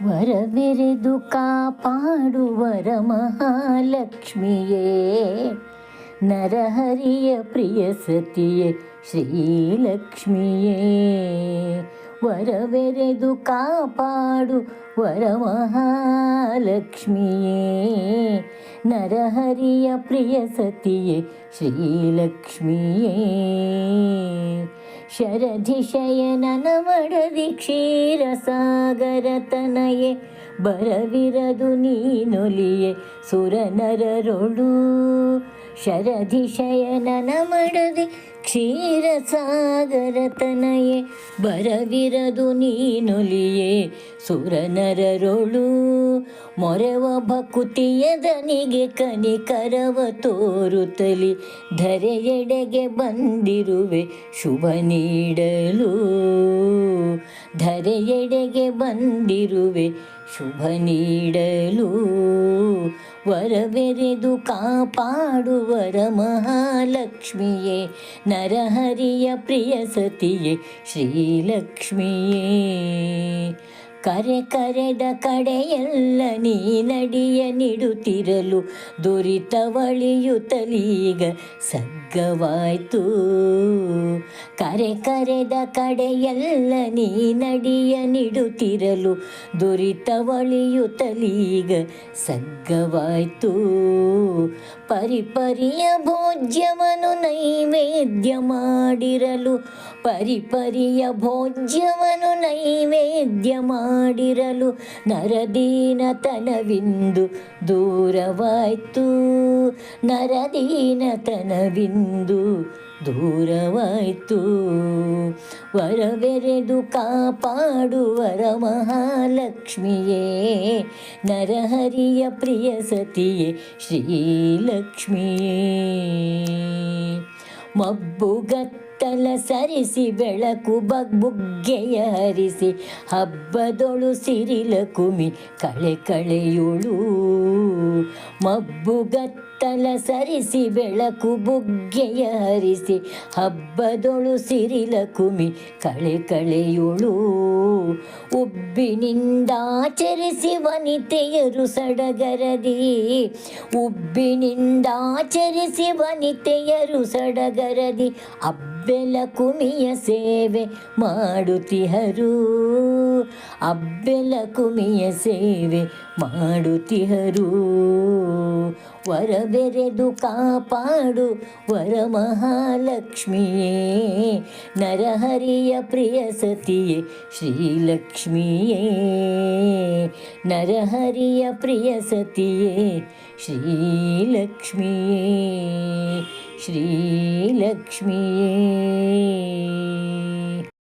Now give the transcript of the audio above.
ವರವೆರೆದು ಕಾಪಾಡುವರ ಮಹಾಲಕ್ಷ್ಮಿಯೇ, ನರಹರಿಯ ಪ್ರಿಯ ಸತಿಯೇ ಶ್ರೀಲಕ್ಷ್ಮಿಯೇ. ವರವೆರೆದು ಕಾಪಾಡು ವರ ಮಹಾಲಕ್ಷ್ಮಿಯೇ, ನರಹರಿಯ ಪ್ರಿಯ ಸತಿಯೇ ಶ್ರೀಲಕ್ಷ್ಮಿಯೇ. ಶರಧಿಶಯನನ ಮಡದಿ ಕ್ಷೀರಸಾಗರ ತನಯೇ, ಬರವಿರದು ನೀನೊಲಿಯೆ ಸುರನರರೊಳು. ಶರಧಿಶಯನನ ಮಡದಿ ಕ್ಷೀರಸಾಗರ ತನಯೇ, ಬರವಿರದು ನೀನೊಲಿಯೆ ಸುರನರರೊಳು. ಮೊರೆವ ಭಕುತಿಯದನಿಗೆ ಕನಿಕರವ ತೋರುತ್ತಲಿ, ಧರೆಯೆಡೆಗೆ ಬಂದಿರುವೆ ಶುಭ ನೀಡಲು. ಧರೆಯೆಡೆಗೆ ಬಂದಿರುವೆ ಶುಭ ನೀಡಲು. ವರವೆರೆದು ಕಾಪಾಡುವರ ಮಹಾಲಕ್ಷ್ಮಿಯೇ, ನರಹರಿಯ ಪ್ರಿಯ ಸತಿಯೇ ಶ್ರೀಲಕ್ಷ್ಮಿಯೇ. ಕರೆ ಕರೆದ ಕಡೆಯೆಲ್ಲ ನೀ ನಡಿಯ ನಿಡುತ್ತಿರಲು, ದುರಿತವಳಿಯುತ್ತಲೀಗ ಸಗ್ಗವಾಯ್ತು. ಕರೆ ಕರೆದ ಕಡೆಯೆಲ್ಲ ನೀ ನಡಿಯ ನಿಡುತ್ತಿರಲು, ದುರಿತವಳಿಯುತ್ತಲೀಗ ಸಗ್ಗವಾಯ್ತು. ಪರಿಪರಿಯ ಭೋಜ್ಯವನು ನೈವೇದ್ಯ ಮಾಡಿರಲು, ಪರಿಪರಿಯ ಭೋಜ್ಯವನು ನೈವೇದ್ಯ ಮಾಡಿರಲು, ನರದೀನತನವಿಂದು ದೂರವಾಯ್ತು. ನರದೀನತನವಿಂದು ದೂರವಾಯ್ತು. ವರವೆರೆದು ಕಾಪಾಡುವರ ಮಹಾಲಕ್ಷ್ಮಿಯೇ, ನರಹರಿಯ ಪ್ರಿಯ ಸತಿಯೇ ಶ್ರೀಲಕ್ಷ್ಮಿಯೇ. ಮಬ್ಬುಗತ್ತಲ ಸರಿಸಿ ಬೆಳಕು ಬುಗ್ಗೆಯ ಹರಿಸಿ, ಹಬ್ಬದೊಳು ಸಿರಿಲಕುಮಿ ಕಳೆ ಕಳೆಯುಳು. ಮಬ್ಬುಗತ್ತಲ ಸರಿಸಿ ಬೆಳಕು ಬುಗ್ಗೆಯ ಹರಿಸಿ, ಹಬ್ಬದೊಳು ಸಿರಿಲಕುಮಿ ಕಳೆ ಕಳೆಯುಳು. ಉಬ್ಬಿನಿಂದಾಚರಿಸಿ ವನಿತೆಯರು ಸಡಗರದಿ, ಉಬ್ಬಿನಿಂದಾಚರಿಸಿ ವನಿತೆಯರು ಸಡಗರದಿ, ಅಬ್ಬೆಲಕುಮಿಯ ಸೇವೆ ಮಾಡುತ್ತಿಹರು. ಅಬ್ಬೆಲಕುಮಿಯ ಸೇವೆ ಮಾಡುತ್ತಿಹರು. ವರವೆರೆದು ಕಾಪಾಡು ವರ ಮಹಾಲಕ್ಷ್ಮಿಯೇ, ನರಹರಿಯ ಪ್ರಿಯ ಸತಿಯೇ ಶ್ರೀಲಕ್ಷ್ಮಿಯೇ. ನರಹರಿಯ ಪ್ರಿಯ ಸತಿಯೇ ಶ್ರೀಲಕ್ಷ್ಮಿಯೇ. ಶ್ರೀಲಕ್ಷ್ಮಿಯೇ.